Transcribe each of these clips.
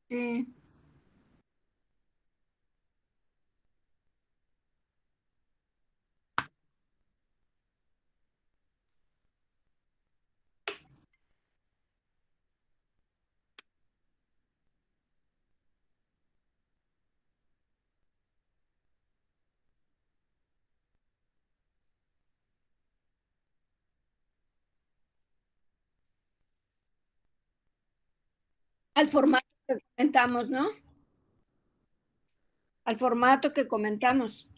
Sí. Al formato que comentamos, ¿no? Al formato que comentamos.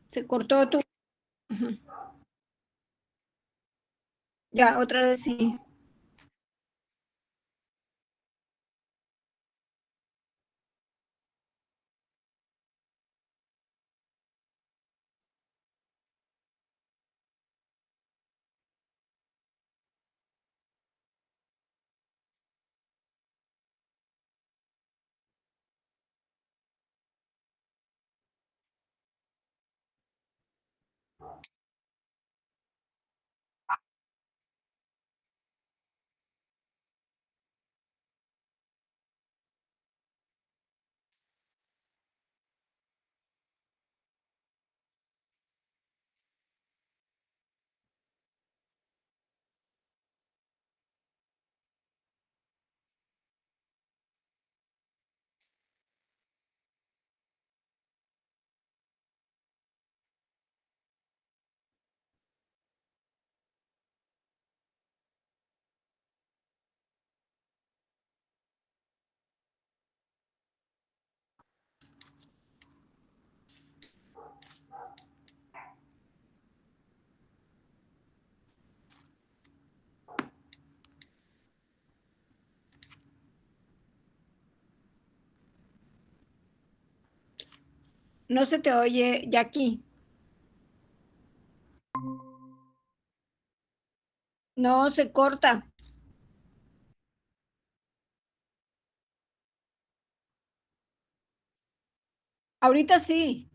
Se cortó tu. Ajá. Ya, otra vez sí. No se te oye, Jackie. No, se corta. Ahorita sí.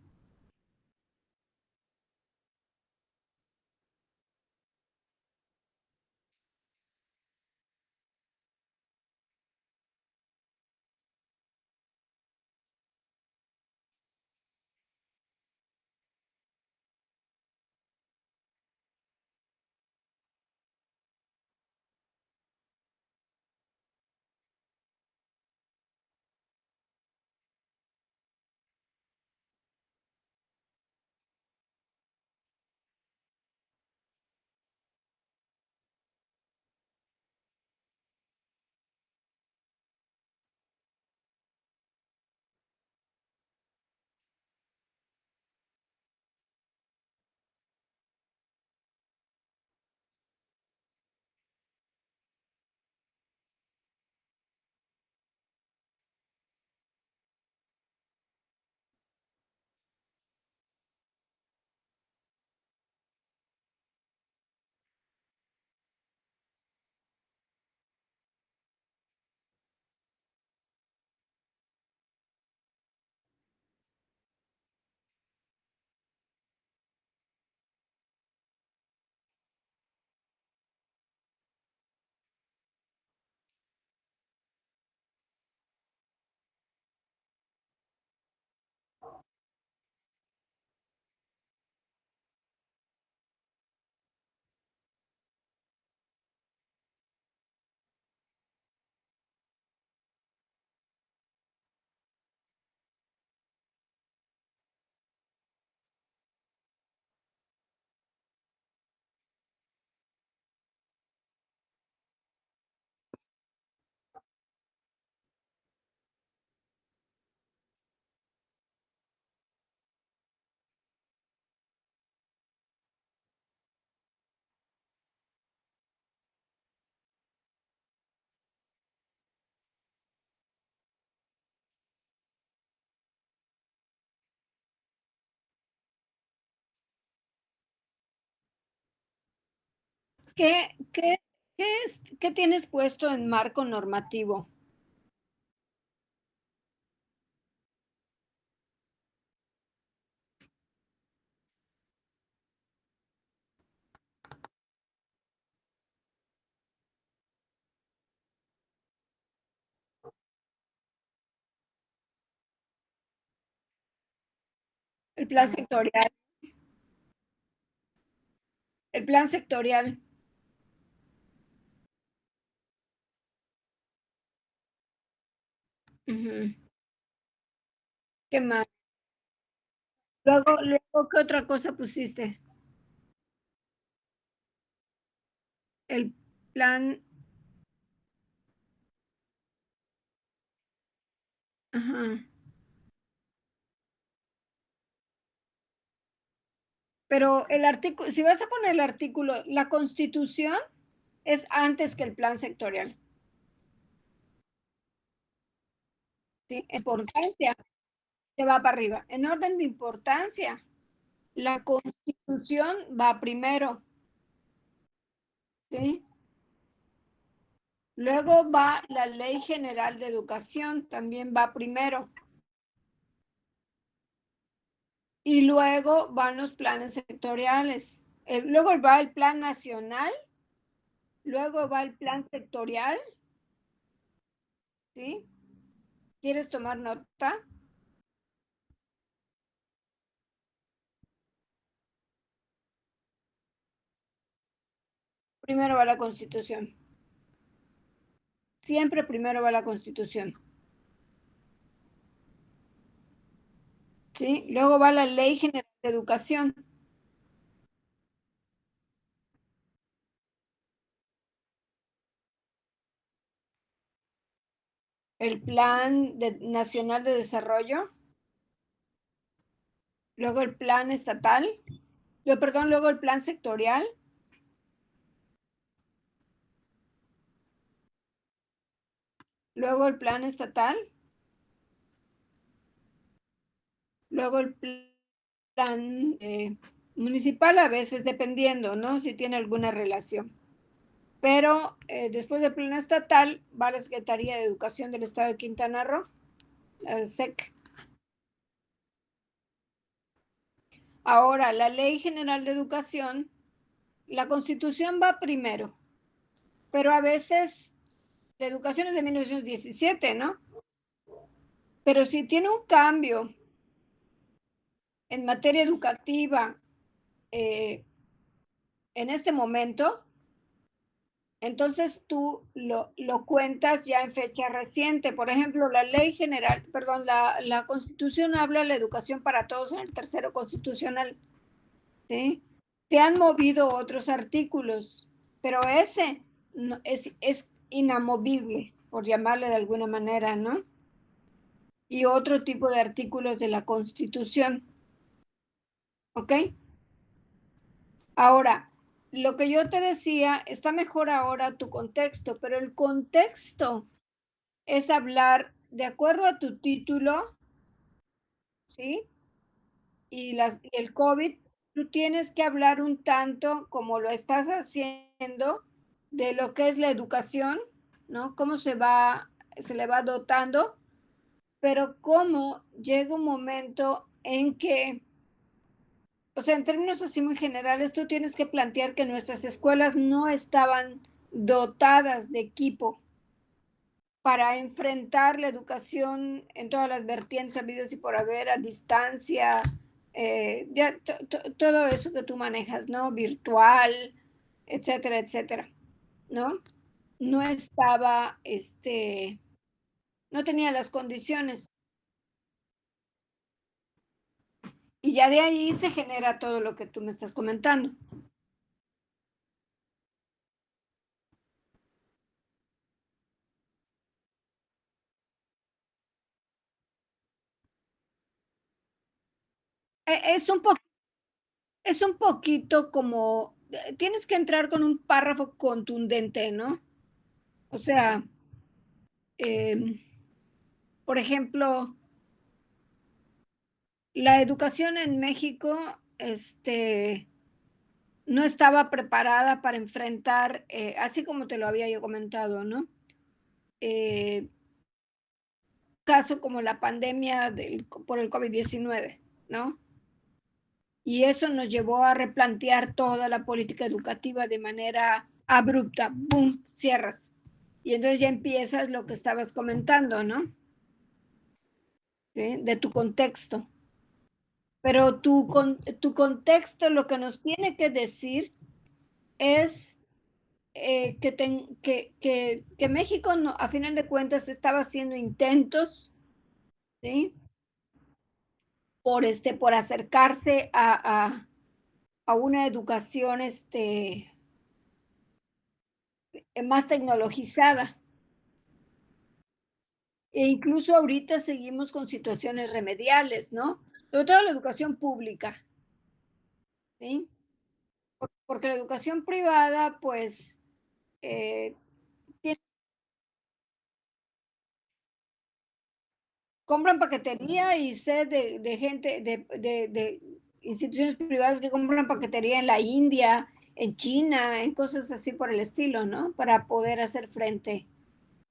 ¿Qué, qué, qué tienes puesto en marco normativo? El plan sectorial. El plan sectorial. Ujú. ¿Qué más? Luego, ¿qué otra cosa pusiste? El plan, ajá. Pero el artículo, si vas a poner el artículo, la constitución es antes que el plan sectorial, ¿sí? Importancia, se va para arriba. En orden de importancia, la constitución va primero, ¿sí? Luego va la ley general de educación, también va primero. Y luego van los planes sectoriales. Luego va el plan nacional, luego va el plan sectorial, ¿sí? ¿Quieres tomar nota? Primero va la constitución. Siempre primero va la constitución, ¿sí? Luego va la ley general de educación, el plan nacional de desarrollo, luego el plan estatal, perdón, luego el plan sectorial, luego el plan estatal, luego el plan municipal a veces, dependiendo, ¿no? Si tiene alguna relación. pero después del plan estatal va la Secretaría de Educación del Estado de Quintana Roo, la SEC. Ahora, la Ley General de Educación, la Constitución va primero, pero a veces la educación es de 1917, ¿no? Pero si tiene un cambio en materia educativa eh, en este momento, entonces tú lo cuentas ya en fecha reciente. Por ejemplo, la ley general, perdón, la Constitución habla de la educación para todos en el tercero constitucional, ¿sí? Se han movido otros artículos, pero ese no, es inamovible, por llamarle de alguna manera, ¿no? Y otro tipo de artículos de la Constitución, ¿ok? Ahora, lo que yo te decía, está mejor ahora tu contexto, pero el contexto es hablar de acuerdo a tu título, ¿sí? Y el COVID, tú tienes que hablar un tanto como lo estás haciendo de lo que es la educación, ¿no? Cómo se le va dotando, pero cómo llega un momento en que, o sea, en términos así muy generales, tú tienes que plantear que nuestras escuelas no estaban dotadas de equipo para enfrentar la educación en todas las vertientes habidas y por haber, a distancia, ya todo eso que tú manejas, ¿no? Virtual, etcétera, etcétera, ¿no? No estaba, no tenía las condiciones. Y ya de ahí se genera todo lo que tú me estás comentando. Es un poco, es un poquito como, tienes que entrar con un párrafo contundente, ¿no? O sea, eh, por ejemplo, la educación en México, no estaba preparada para enfrentar, así como te lo había yo comentado, ¿no? Eh, caso como la pandemia por el COVID-19, ¿no? Y eso nos llevó a replantear toda la política educativa de manera abrupta, ¡boom!, cierras. Y entonces ya empiezas lo que estabas comentando, ¿no? ¿Sí? De tu contexto. Pero tu contexto lo que nos tiene que decir es que México, no, a final de cuentas, estaba haciendo intentos, ¿sí? Por acercarse a una educación más tecnologizada. E incluso ahorita seguimos con situaciones remediales, ¿no? Sobre todo la educación pública, ¿sí? Porque la educación privada, pues, eh, compran paquetería y sé de gente, de instituciones privadas que compran paquetería en la India, en China, en cosas así por el estilo, ¿no? Para poder hacer frente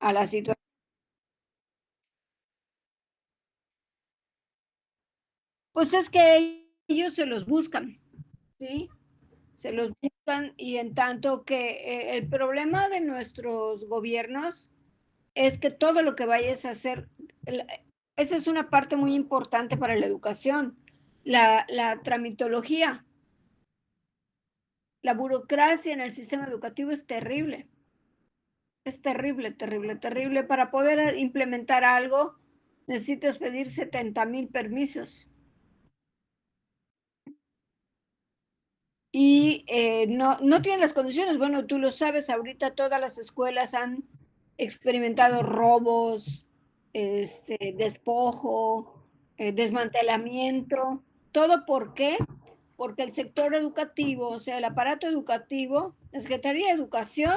a la situación. Pues es que ellos se los buscan, ¿sí? Se los buscan y en tanto que el problema de nuestros gobiernos es que todo lo que vayas a hacer, esa es una parte muy importante para la educación, la tramitología. La burocracia en el sistema educativo es terrible, es terrible, terrible, terrible. Para poder implementar algo, necesitas pedir 70,000 permisos y no tienen las condiciones. Bueno, tú lo sabes, ahorita todas las escuelas han experimentado robos, despojo, desmantelamiento. ¿Todo por qué? Porque el sector educativo, o sea, el aparato educativo, la Secretaría de Educación,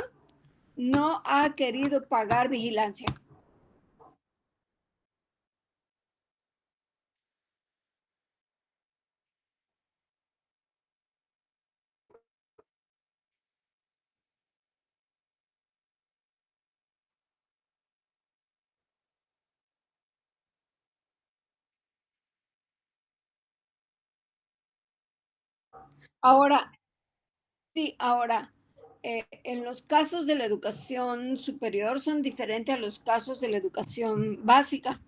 no ha querido pagar vigilancia. Ahora, sí, ahora, en los casos de la educación superior son diferentes a los casos de la educación básica,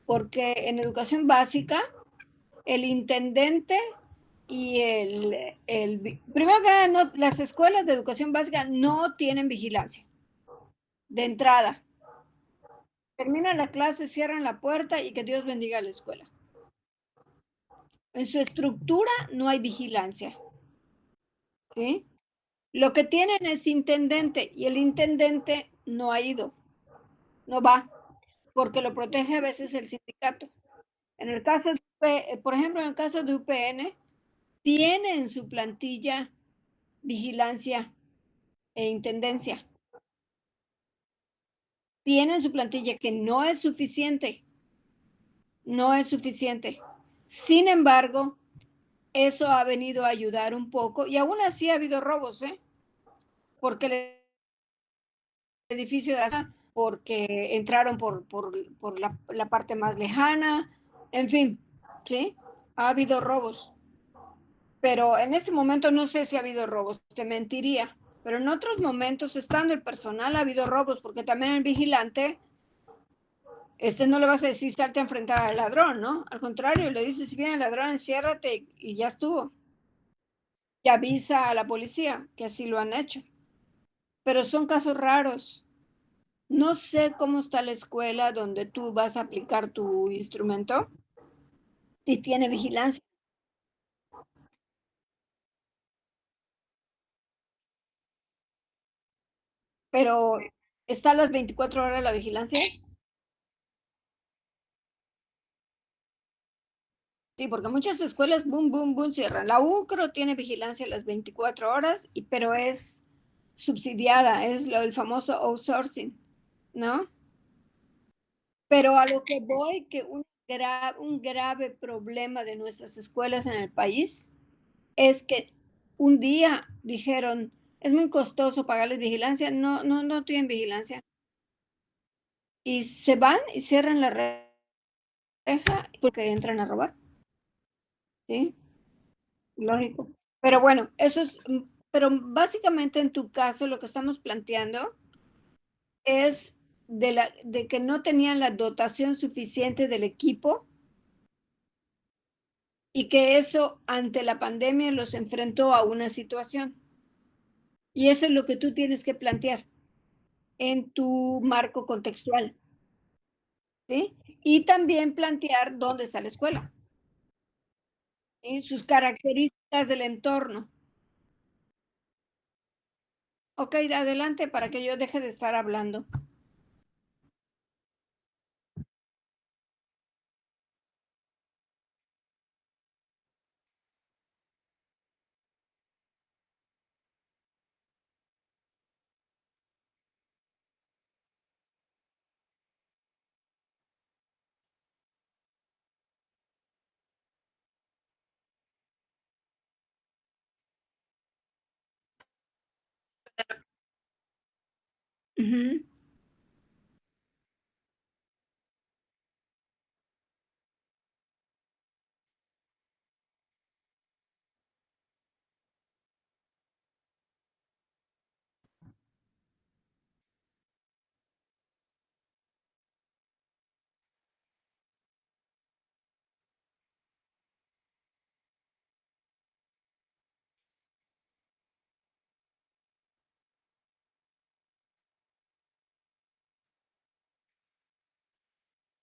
porque en educación básica el intendente y primero que nada, las escuelas de educación básica no tienen vigilancia de entrada. Terminan la clase, cierran la puerta y que Dios bendiga la escuela. En su estructura no hay vigilancia, ¿sí? Lo que tienen es intendente y el intendente no ha ido, no va, porque lo protege a veces el sindicato. En el caso, por ejemplo, en el caso de UPN, tiene en su plantilla vigilancia e intendencia. Tiene en su plantilla que no es suficiente, no es suficiente. Sin embargo, eso ha venido a ayudar un poco y aún así ha habido robos, ¿eh? Porque el edificio de porque entraron por la parte más lejana, en fin, ¿sí? Ha habido robos, pero en este momento no sé si ha habido robos, te mentiría, pero en otros momentos, estando el personal, ha habido robos, porque también el vigilante, no le vas a decir salte a enfrentar al ladrón, ¿no? Al contrario, le dices, si viene el ladrón, enciérrate y ya estuvo. Y avisa a la policía, que así lo han hecho. Pero son casos raros. No sé cómo está la escuela donde tú vas a aplicar tu instrumento, si tiene vigilancia, pero ¿está a las 24 horas la vigilancia? Sí, porque muchas escuelas, boom, boom, boom, cierran. La UCRO tiene vigilancia las 24 horas, pero es subsidiada, es el famoso outsourcing, ¿no? Pero a lo que voy, que un grave problema de nuestras escuelas en el país es que un día dijeron, es muy costoso pagarles vigilancia, no, no, no tienen vigilancia. Y se van y cierran la reja porque entran a robar, ¿sí? Lógico. Pero bueno, pero básicamente en tu caso lo que estamos planteando es de que no tenían la dotación suficiente del equipo y que eso ante la pandemia los enfrentó a una situación. Y eso es lo que tú tienes que plantear en tu marco contextual, ¿sí? Y también plantear dónde está la escuela, ¿sí? Sus características del entorno. Ok, adelante para que yo deje de estar hablando. Ujú.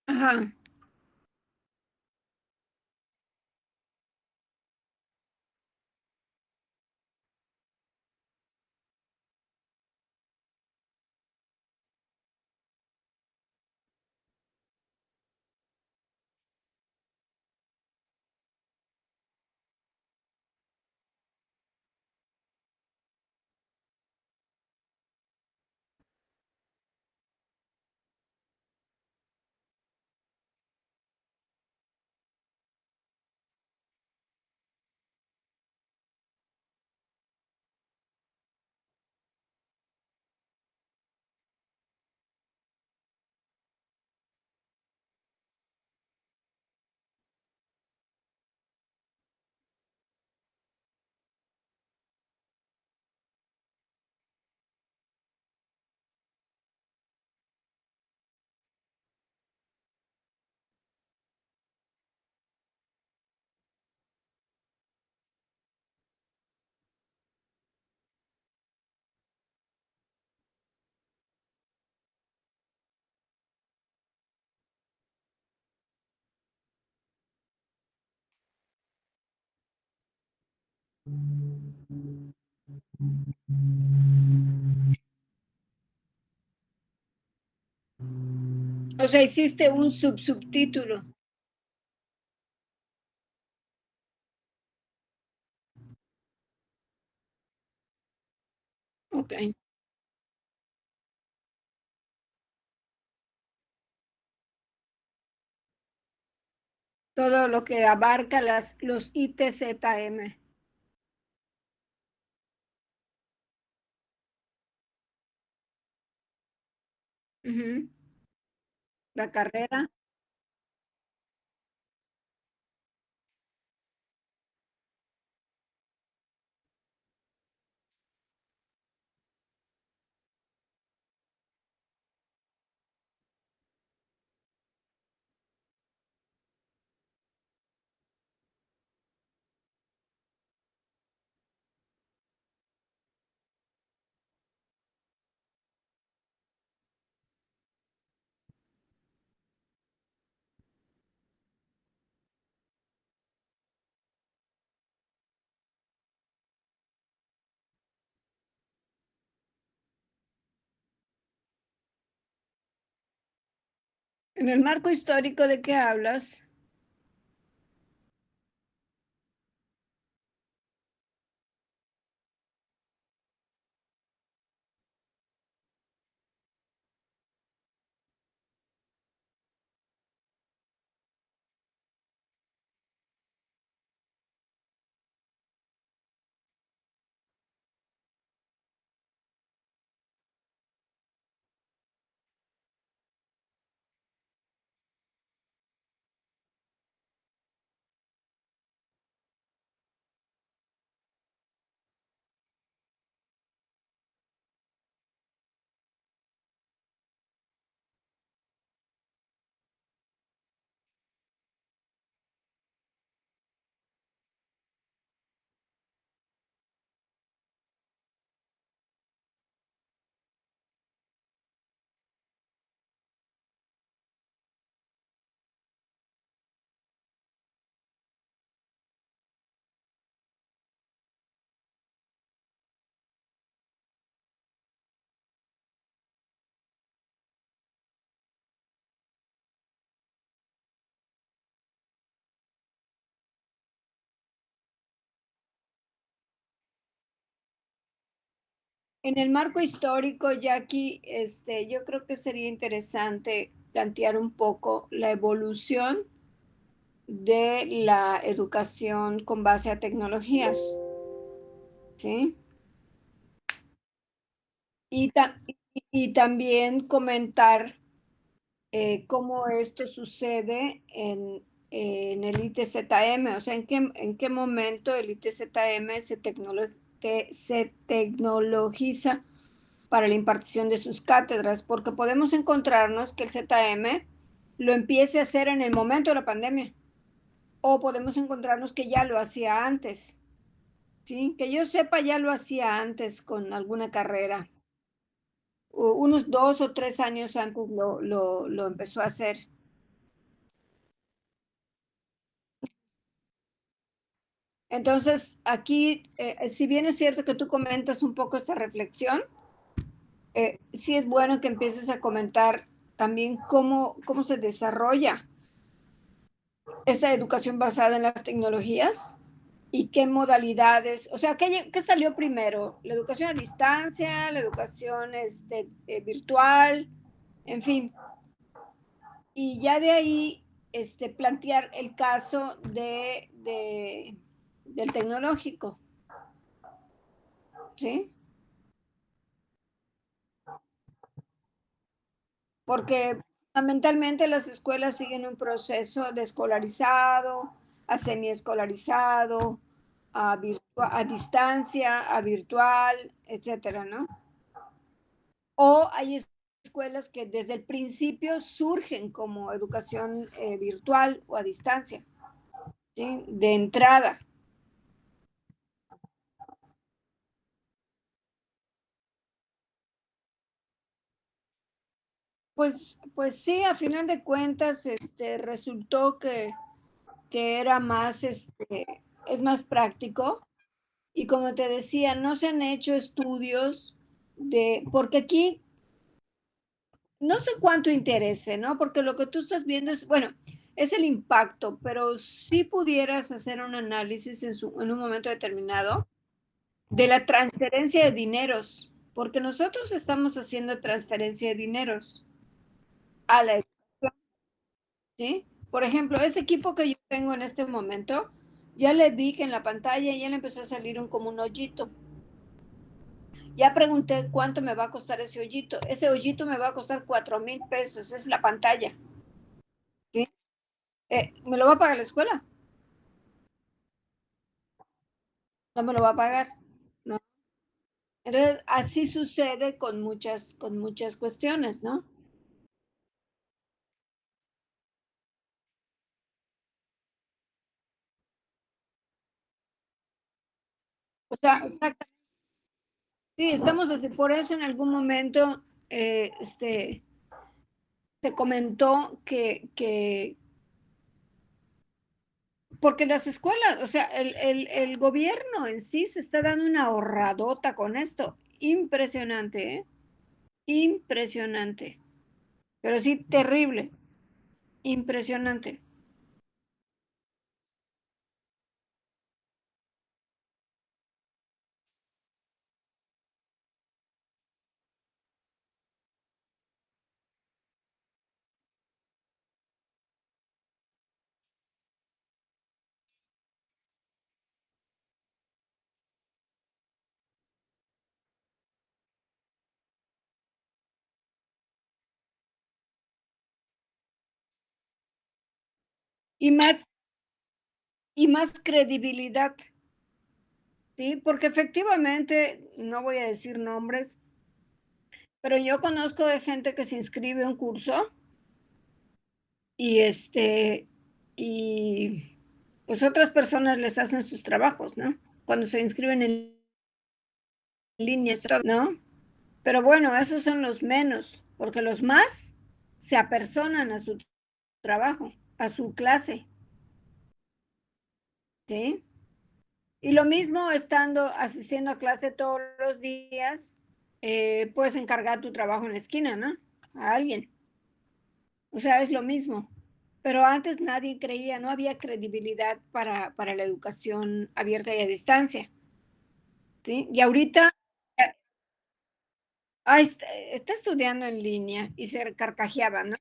Ajá, O sea, hiciste un subtítulo. Ok. Todo lo que abarca los ITZM. Ujú. La carrera. En el marco histórico de qué hablas. En el marco histórico, Jackie, yo creo que sería interesante plantear un poco la evolución de la educación con base a tecnologías, ¿sí? Y, y también comentar cómo esto sucede en el ITZM, o sea, en qué momento el ITZM se tecnologiza para la impartición de sus cátedras, porque podemos encontrarnos que el ZM lo empiece a hacer en el momento de la pandemia, o podemos encontrarnos que ya lo hacía antes, ¿sí? Que yo sepa, ya lo hacía antes con alguna carrera, unos 2 o 3 años antes lo empezó a hacer. Entonces, aquí, si bien es cierto que tú comentas un poco esta reflexión, sí es bueno que empieces a comentar también cómo se desarrolla esa educación basada en las tecnologías y qué modalidades, o sea, qué salió primero, la educación a distancia, la educación virtual, en fin, y ya de ahí plantear el caso del tecnológico, ¿sí? Porque fundamentalmente las escuelas siguen un proceso de escolarizado, a semiescolarizado, a distancia, a virtual, etcétera, ¿no? O hay escuelas que desde el principio surgen como educación virtual o a distancia, ¿sí? De entrada. Pues sí, a final de cuentas, resultó que era más, es más práctico Y como te decía, no se han hecho estudios porque aquí no sé cuánto interese, ¿no? Porque lo que tú estás viendo es, bueno, es el impacto, pero si pudieras hacer un análisis en un momento determinado de la transferencia de dineros, porque nosotros estamos haciendo transferencia de dineros a la educación, ¿sí? Por ejemplo, ese equipo que yo tengo en este momento, ya le vi que en la pantalla ya le empezó a salir como un hoyito. Ya pregunté cuánto me va a costar ese hoyito. Ese hoyito me va a costar 4,000 pesos, es la pantalla, ¿sí? ¿Me lo va a pagar la escuela? No me lo va a pagar, ¿no? Entonces, así sucede con muchas cuestiones, ¿no? O sea, exactamente. Sí, estamos así. Por eso en algún momento se comentó porque las escuelas, o sea, el gobierno en sí se está dando una ahorradota con esto. Impresionante, ¿eh? Impresionante. Pero sí, terrible. Impresionante. Y más, y más credibilidad, ¿sí? Porque efectivamente, no voy a decir nombres, pero yo conozco de gente que se inscribe a un curso y y pues otras personas les hacen sus trabajos, ¿no? Cuando se inscriben en línea, ¿no? Pero bueno, esos son los menos, porque los más se apersonan a su trabajo, a su clase, ¿sí? Y lo mismo estando asistiendo a clase todos los días, puedes encargar tu trabajo en la esquina, ¿no? A alguien. O sea, es lo mismo. Pero antes nadie creía, no había credibilidad para la educación abierta y a distancia, ¿sí? Y ahorita está estudiando en línea y se carcajeaba, ¿no?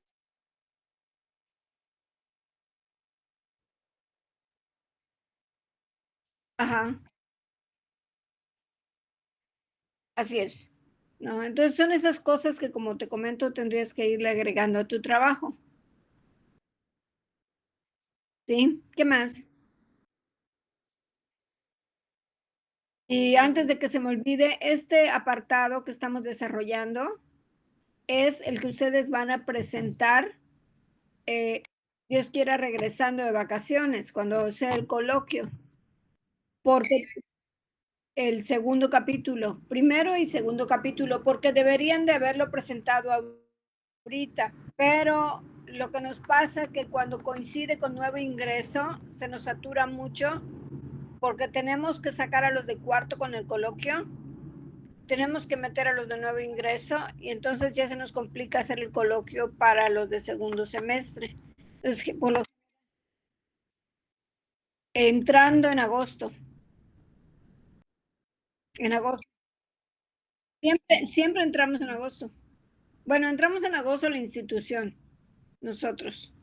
Ajá, así es. ¿No? Entonces son esas cosas que, como te comento, tendrías que irle agregando a tu trabajo, ¿sí? ¿Qué más? Y antes de que se me olvide, este apartado que estamos desarrollando es el que ustedes van a presentar, eh, Dios quiera, regresando de vacaciones, cuando sea el coloquio, porque el segundo capítulo, primero y segundo capítulo, porque deberían de haberlo presentado ahorita, pero lo que nos pasa es que cuando coincide con nuevo ingreso, se nos satura mucho, porque tenemos que sacar a los de cuarto con el coloquio, tenemos que meter a los de nuevo ingreso y entonces ya se nos complica hacer el coloquio para los de segundo semestre. Entonces, por lo, entrando en agosto, siempre entramos en agosto. Bueno, entramos en agosto a la institución, nosotros,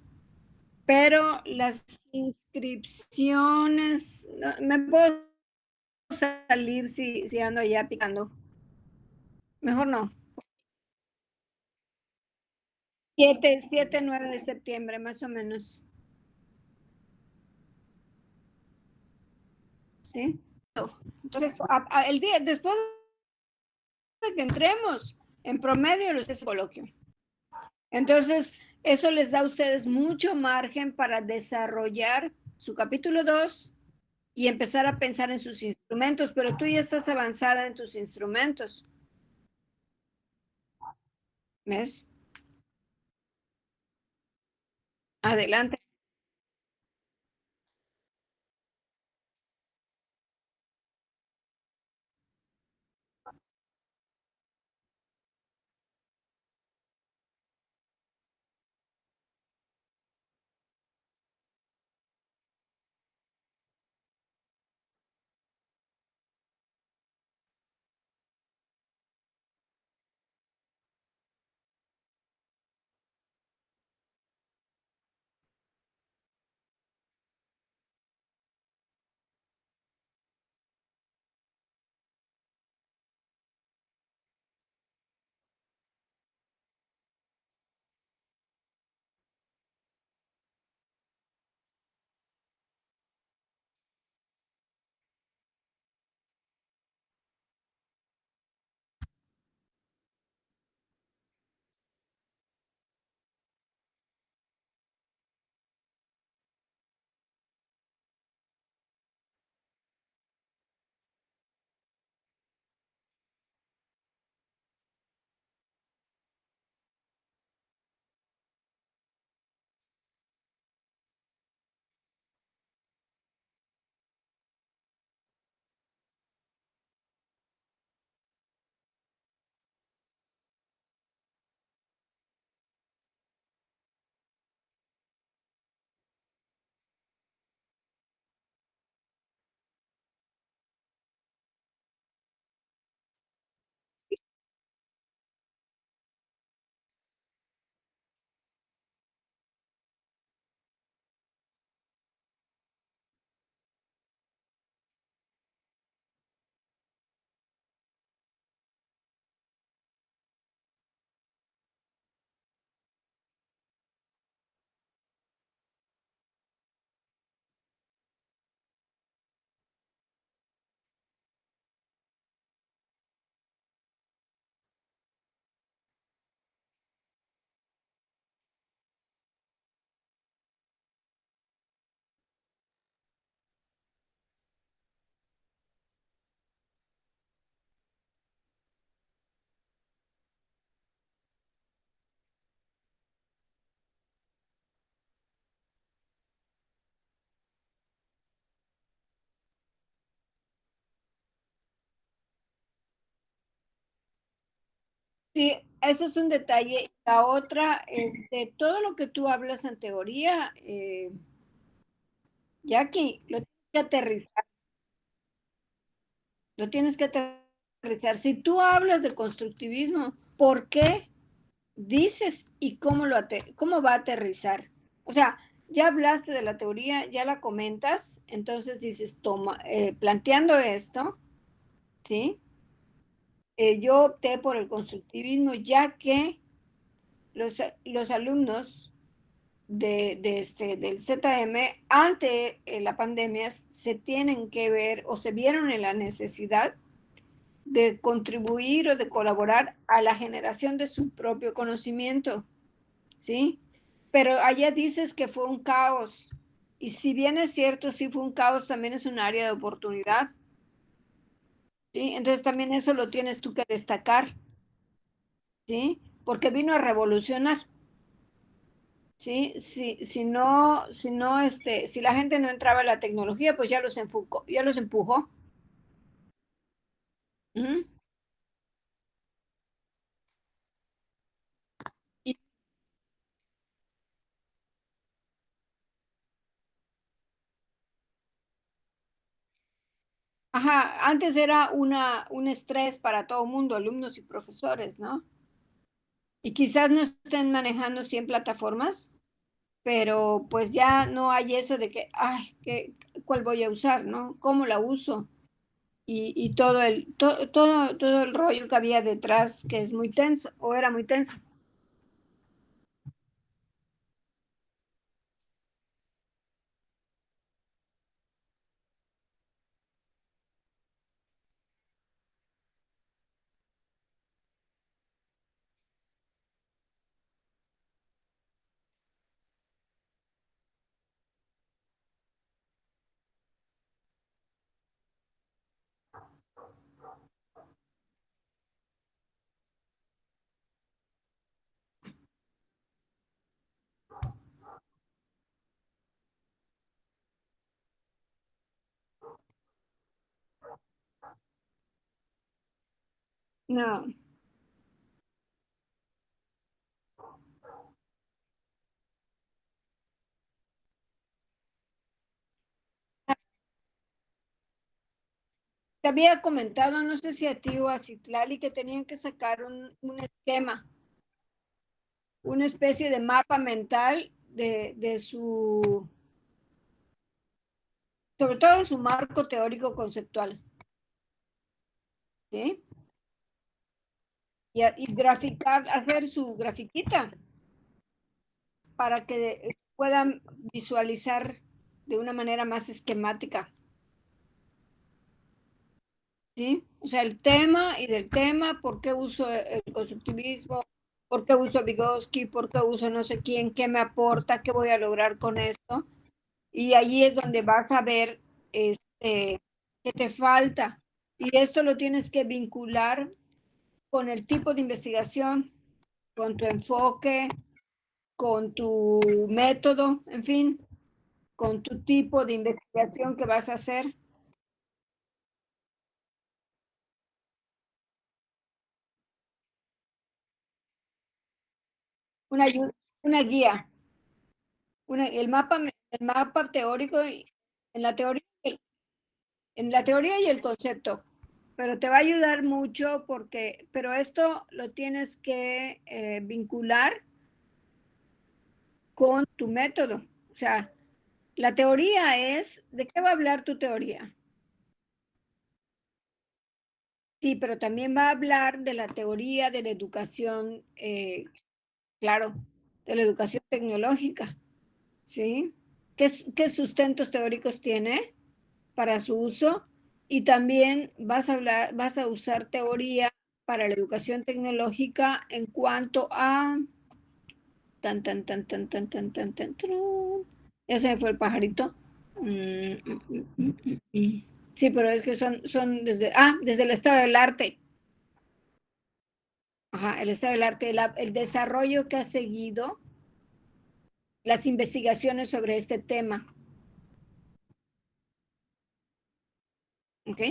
pero las inscripciones, me puedo salir si ando ya picando. Mejor no. 9 de septiembre, más o menos. ¿Sí? Entonces, el día después de que entremos, en promedio les es coloquio. Entonces, eso les da a ustedes mucho margen para desarrollar su capítulo 2 y empezar a pensar en sus instrumentos, pero tú ya estás avanzada en tus instrumentos, ¿ves? Adelante. Sí, ese es un detalle. La otra, todo lo que tú hablas en teoría, Jackie, lo tienes que aterrizar, lo tienes que aterrizar. Si tú hablas de constructivismo, ¿por qué dices y cómo va a aterrizar? O sea, ya hablaste de la teoría, ya la comentas, entonces dices, planteando esto, ¿sí? Yo opté por el constructivismo ya que los alumnos del ZM ante la pandemia se tienen que ver o se vieron en la necesidad de contribuir o de colaborar a la generación de su propio conocimiento, ¿sí? Pero allá dices que fue un caos. Y si bien es cierto, sí fue un caos, también es un área de oportunidad, ¿sí? Entonces también eso lo tienes tú que destacar, ¿sí? Porque vino a revolucionar. Sí, sí, si la gente no entraba en la tecnología, pues ya los empujó. Ujú. Y, ajá, antes era un estrés para todo el mundo, alumnos y profesores, ¿no? Y quizás no estén manejando 100 plataformas, pero pues ya no hay eso de que, ay, ¿cuál voy a usar, no? ¿Cómo la uso? Y todo el rollo que había detrás, que es muy tenso, o era muy tenso. No. Te había comentado, no sé si a ti o a Citlali, que tenían que sacar un esquema, una especie de mapa mental sobre todo de su marco teórico conceptual, ¿sí? Y graficar, hacer su grafiquita para que puedan visualizar de una manera más esquemática, ¿sí? O sea, el tema y del tema, por qué uso el constructivismo, por qué uso Vygotsky, por qué uso no sé quién, qué me aporta, qué voy a lograr con esto. Y ahí es donde vas a ver qué te falta. Y esto lo tienes que vincular con el tipo de investigación, con tu enfoque, con tu método, en fin, con tu tipo de investigación que vas a hacer. Una, una guía, el mapa teórico, en la teoría, en la teoría y el concepto. Pero te va a ayudar mucho pero esto lo tienes que vincular con tu método. O sea, la teoría es, ¿de qué va a hablar tu teoría? Sí, pero también va a hablar de la teoría de la educación, claro, de la educación tecnológica, ¿sí? ¿Qué sustentos teóricos tiene para su uso? Y también vas a usar teoría para la educación tecnológica en cuanto a tan, tan, tan, tan, tan, tan, tan, tan, tan. Ya se me fue el pajarito. Mm, mm, mm, mm, mm. Sí, pero es que desde el estado del arte. Ajá, el estado del arte, el desarrollo que ha seguido las investigaciones sobre este tema. ¿Ok?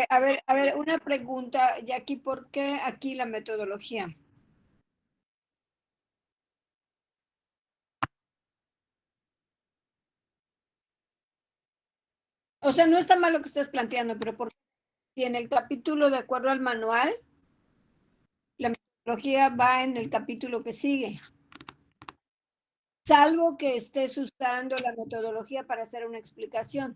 A ver, una pregunta, Jackie, ¿por qué aquí la metodología? O sea, no está mal lo que estás planteando, pero por si en el capítulo, de acuerdo al manual, la metodología va en el capítulo que sigue, salvo que estés usando la metodología para hacer una explicación.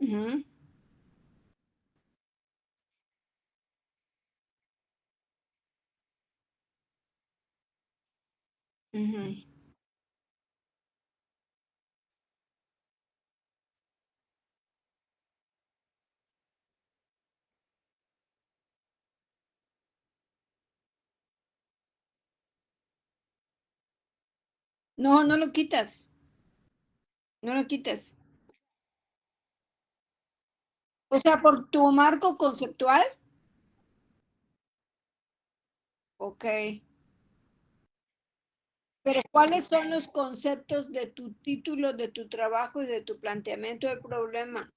Ujú, ujú. No, no lo quitas, no lo quites. O sea, por tu marco conceptual, ok. Pero ¿cuáles son los conceptos de tu título, de tu trabajo y de tu planteamiento del problema?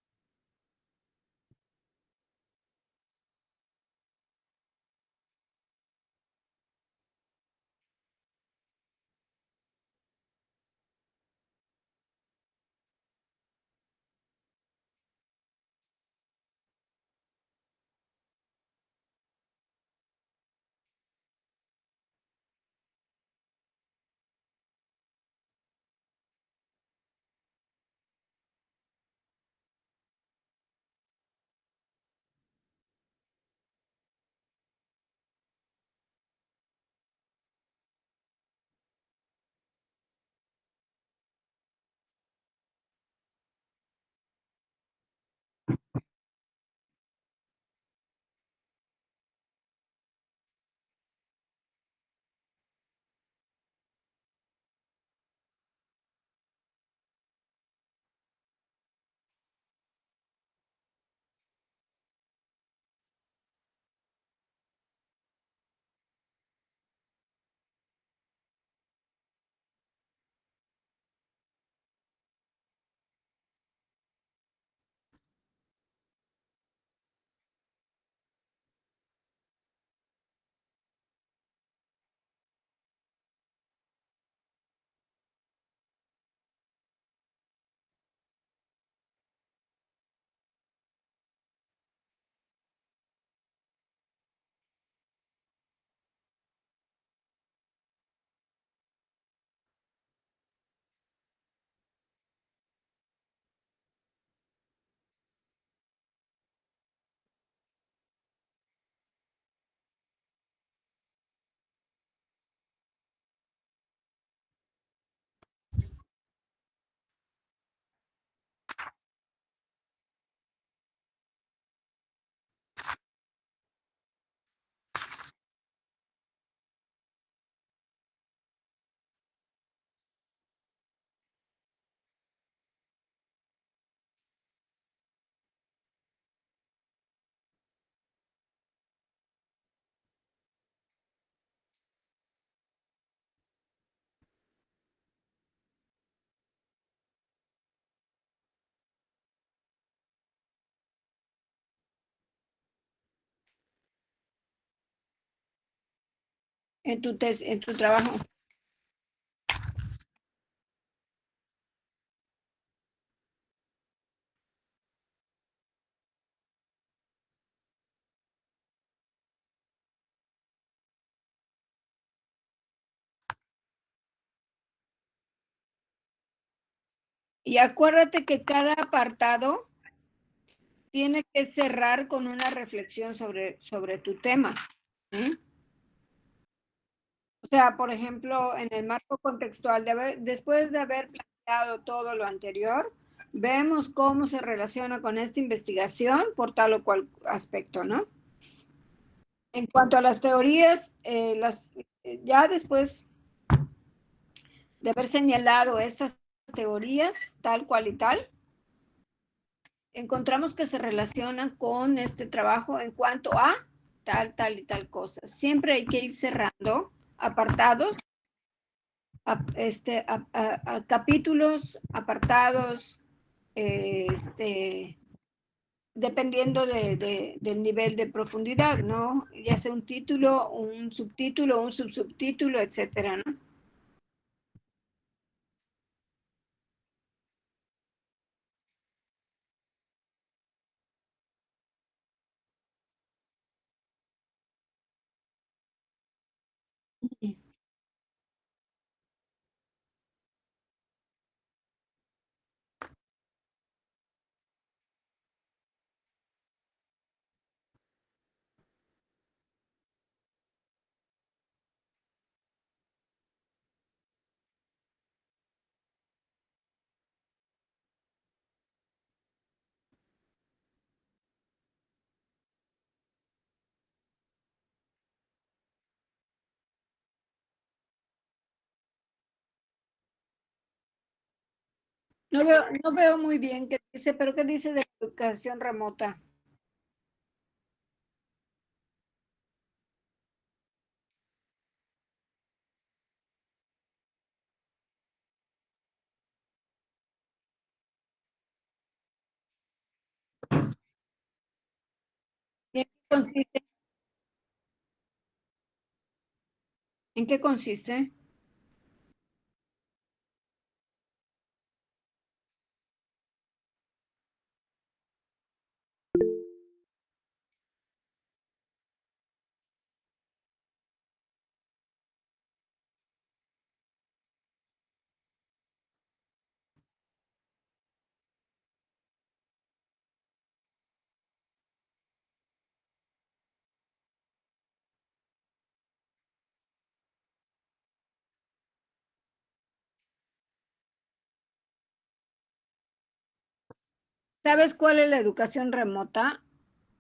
En tu trabajo. Y acuérdate que cada apartado tiene que cerrar con una reflexión sobre tu tema. ¿Sí? O sea, por ejemplo, en el marco contextual, después de haber planteado todo lo anterior, vemos cómo se relaciona con esta investigación por tal o cual aspecto, ¿no? En cuanto a las teorías, ya después de haber señalado estas teorías tal cual y tal, encontramos que se relacionan con este trabajo en cuanto a tal, tal y tal cosa. Siempre hay que ir cerrando apartados, capítulos, apartados, dependiendo del nivel de profundidad, ¿no? Ya sea un título, un subtítulo, un subsubtítulo, etcétera, ¿no? No veo muy bien qué dice, pero ¿qué dice de educación remota? ¿Y ¿En qué consiste? ¿En qué consiste? ¿Sabes cuál es la educación remota?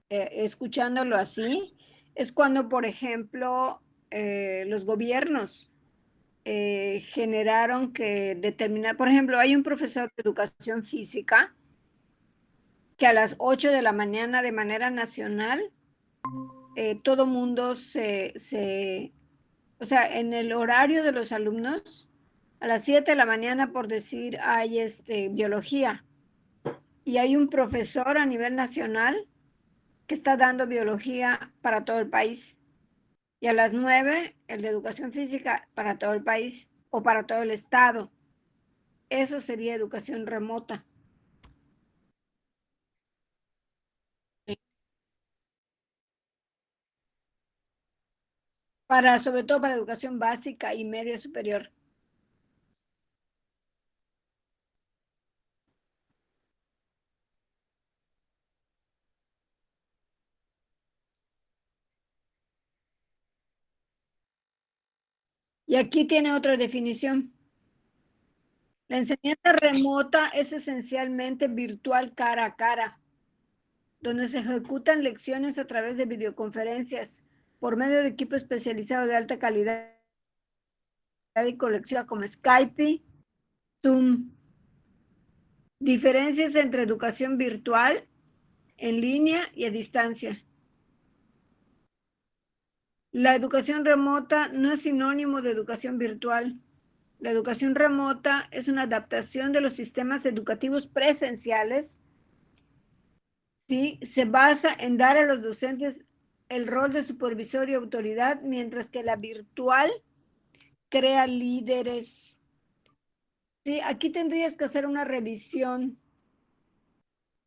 Escuchándolo así, es cuando, por ejemplo, los gobiernos generaron que determinar, por ejemplo, hay un profesor de educación física que a las 8 de la mañana de manera nacional, todo mundo o sea, en el horario de los alumnos, a las 7 de la mañana, por decir, hay biología y hay un profesor a nivel nacional que está dando biología para todo el país. Y a las 9 el de educación física para todo el país o para todo el estado. Eso sería educación remota. Sobre todo para educación básica y media superior. Y aquí tiene otra definición. La enseñanza remota es esencialmente virtual cara a cara, donde se ejecutan lecciones a través de videoconferencias por medio de equipo especializado de alta calidad y colectiva como Skype, Zoom. Diferencias entre educación virtual, en línea y a distancia. La educación remota no es sinónimo de educación virtual. La educación remota es una adaptación de los sistemas educativos presenciales. ¿Sí? Se basa en dar a los docentes el rol de supervisor y autoridad, mientras que la virtual crea líderes. ¿Sí? Aquí tendrías que hacer una revisión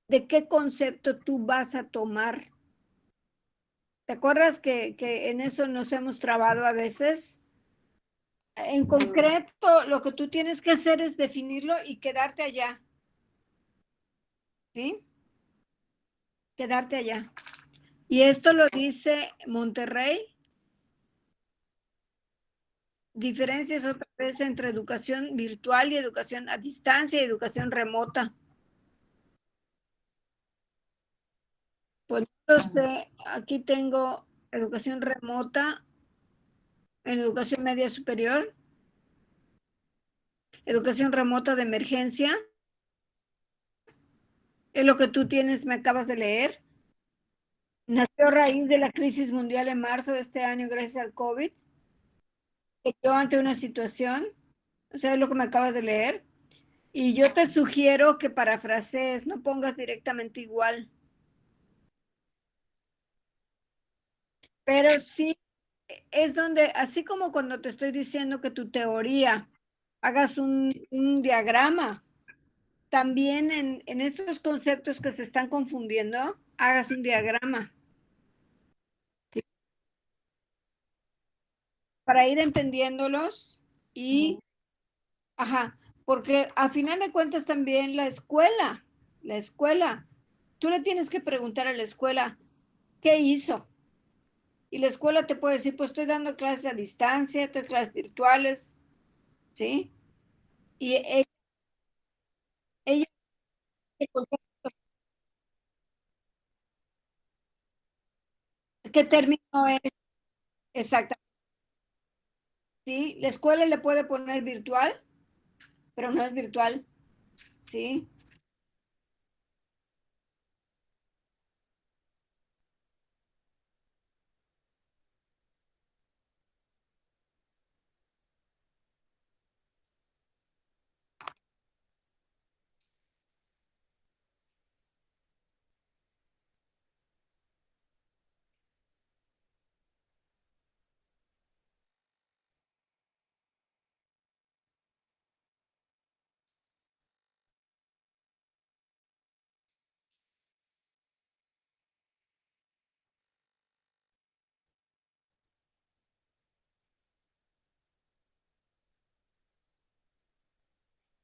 de qué concepto tú vas a tomar. ¿Te acuerdas que en eso nos hemos trabado a veces? En concreto, lo que tú tienes que hacer es definirlo y quedarte allá, ¿sí? Quedarte allá. Y esto lo dice Monterrey. Diferencias otra vez entre educación virtual y educación a distancia y educación remota. Pues no sé, aquí tengo educación remota en educación media superior, educación remota de emergencia, Es lo que tú tienes, me acabas de leer. Nació a raíz de la crisis mundial en marzo de este año gracias al COVID. Yo ante una situación, o sea, es lo que me acabas de leer. Y yo te sugiero que parafrasees, no pongas directamente igual, pero sí es donde, así como cuando te estoy diciendo que tu teoría hagas un diagrama, también en estos conceptos que se están confundiendo, hagas un diagrama, ¿sí? Para ir entendiéndolos y, ajá, porque a final de cuentas también la escuela, tú le tienes que preguntar a la escuela, ¿qué hizo? Y la escuela te puede decir, pues estoy dando clases a distancia, estoy clases virtuales, ¿sí? Y ella ¿qué término es? Exactamente, ¿sí? La escuela le puede poner virtual, pero no es virtual, ¿sí?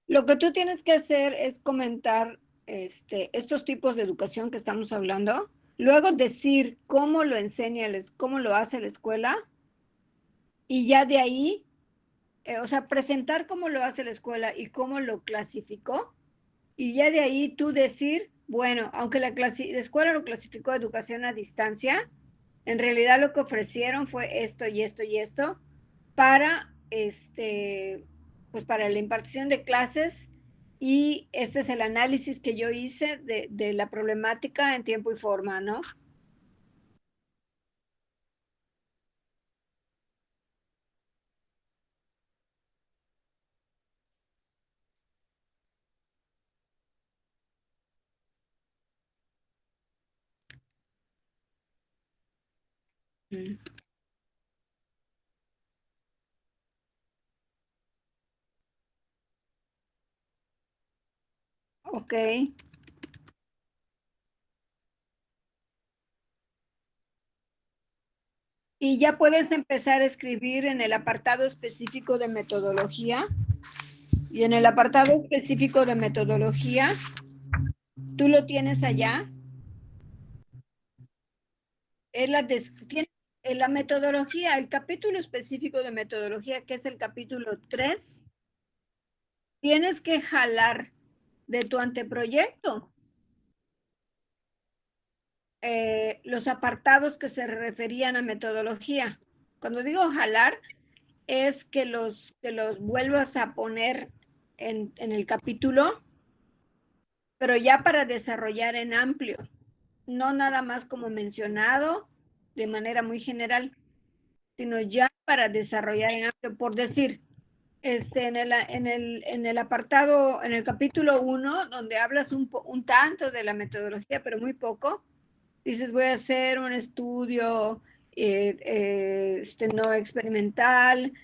Lo que tú tienes que hacer es comentar estos tipos de educación que estamos hablando, luego decir cómo lo enseña, cómo lo hace la escuela y ya de ahí, o sea, presentar cómo lo hace la escuela y cómo lo clasificó y ya de ahí tú decir, bueno, aunque la escuela lo clasificó educación a distancia, en realidad lo que ofrecieron fue esto y esto y esto para pues para la impartición de clases y este es el análisis que yo hice de la problemática en tiempo y forma, ¿no? Mm. Ok. Y ya puedes empezar a escribir en el apartado específico de metodología. Y en el apartado específico de metodología, tú lo tienes allá. Es la metodología, el capítulo específico de metodología, que es el capítulo 3. Tienes que jalar de tu anteproyecto los apartados que se referían a metodología. Cuando digo jalar, es que los vuelvas a poner en el capítulo, pero ya para desarrollar en amplio, no nada más como mencionado de manera muy general, sino ya para desarrollar en amplio, por decir, en el apartado, en el capítulo 1, donde hablas un tanto de la metodología, pero muy poco, dices, voy a hacer un estudio no experimental,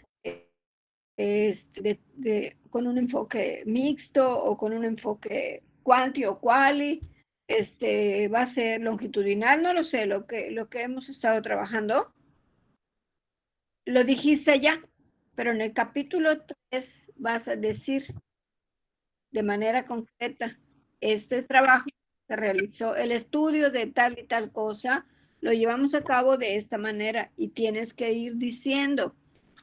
con un enfoque mixto o con un enfoque quanti o quali, va a ser longitudinal, no lo sé, lo que hemos estado trabajando, lo dijiste ya, pero en el capítulo 3 vas a decir de manera concreta, este trabajo se realizó, el estudio de tal y tal cosa, lo llevamos a cabo de esta manera y tienes que ir diciendo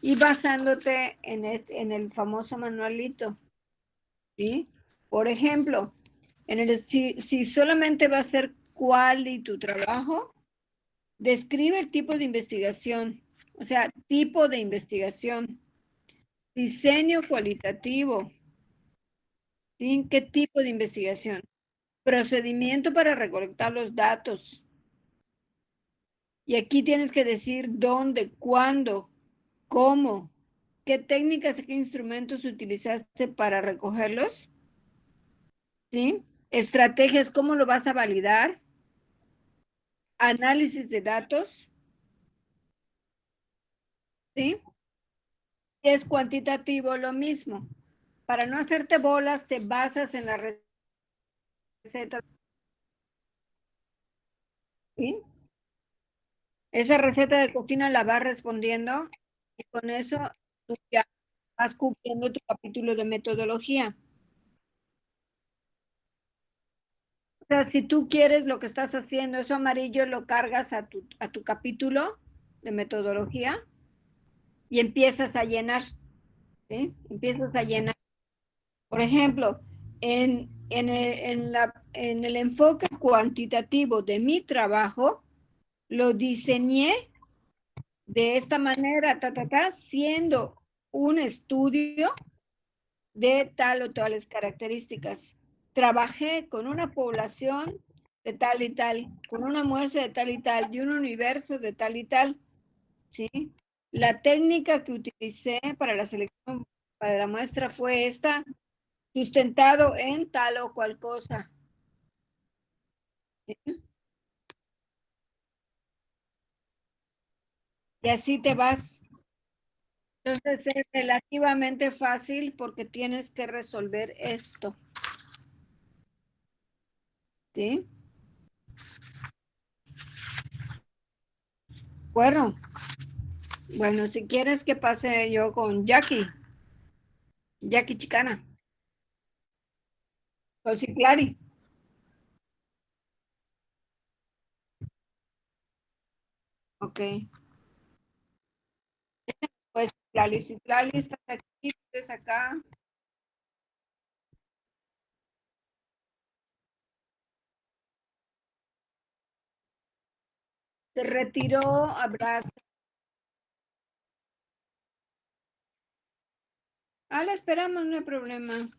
y basándote en el famoso manualito, ¿sí? Por ejemplo, si solamente va a ser cuál y tu trabajo, describe el tipo de investigación, o sea, tipo de investigación, diseño cualitativo, ¿sí? ¿Qué tipo de investigación? Procedimiento para recolectar los datos. Y aquí tienes que decir dónde, cuándo, cómo, qué técnicas y qué instrumentos utilizaste para recogerlos. ¿Sí? Estrategias, cómo lo vas a validar. Análisis de datos. ¿Sí? Y es cuantitativo lo mismo. Para no hacerte bolas, te basas en la receta. ¿Sí? Esa receta de cocina la vas respondiendo y con eso tú ya vas cubriendo tu capítulo de metodología. O sea, si tú quieres lo que estás haciendo, eso amarillo lo cargas a tu capítulo de metodología y empiezas a llenar, ¿sí? Empiezas a llenar. Por ejemplo, en el enfoque cuantitativo de mi trabajo, lo diseñé de esta manera, siendo un estudio de tal o tales características. Trabajé con una población de tal y tal, con una muestra de tal y tal y un universo de tal y tal, ¿sí? La técnica que utilicé para la selección, para la muestra fue esta, sustentado en tal o cual cosa. ¿Sí? Y así te vas. Entonces es relativamente fácil porque tienes que resolver esto. ¿Sí? Bueno, bueno, si quieres que pase yo con Jackie Chicana, o si Clary. Ok. Pues Clary, si Clary estás aquí, estás acá. Se retiró, habrá. Ah, la esperamos, no hay problema.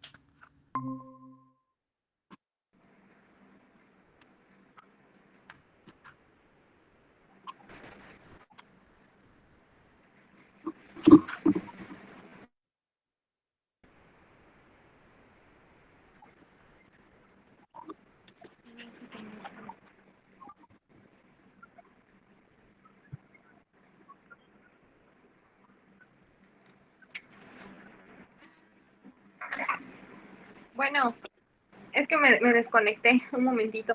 Bueno, es que me desconecté un momentito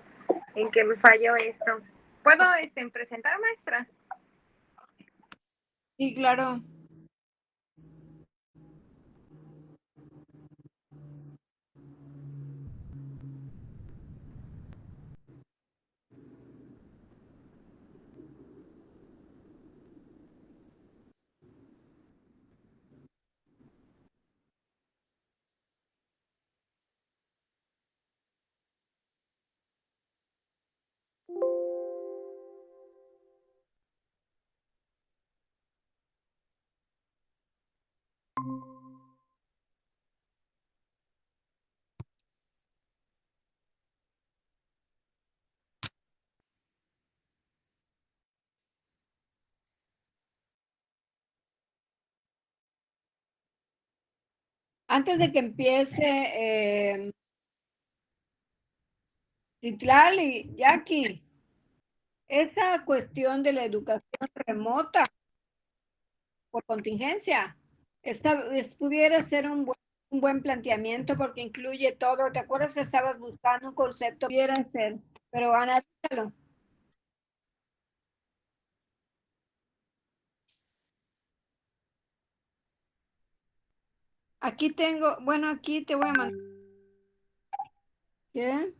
en que me falló esto. ¿Puedo presentar, maestra? Sí, claro. Antes de que empiece, Citlali, Jackie, esa cuestión de la educación remota por contingencia, pudiera ser un buen planteamiento porque incluye todo. ¿Te acuerdas que estabas buscando un concepto? Pudiera ser, pero analízalo. Aquí tengo, bueno, aquí te voy a mandar. ¿Qué?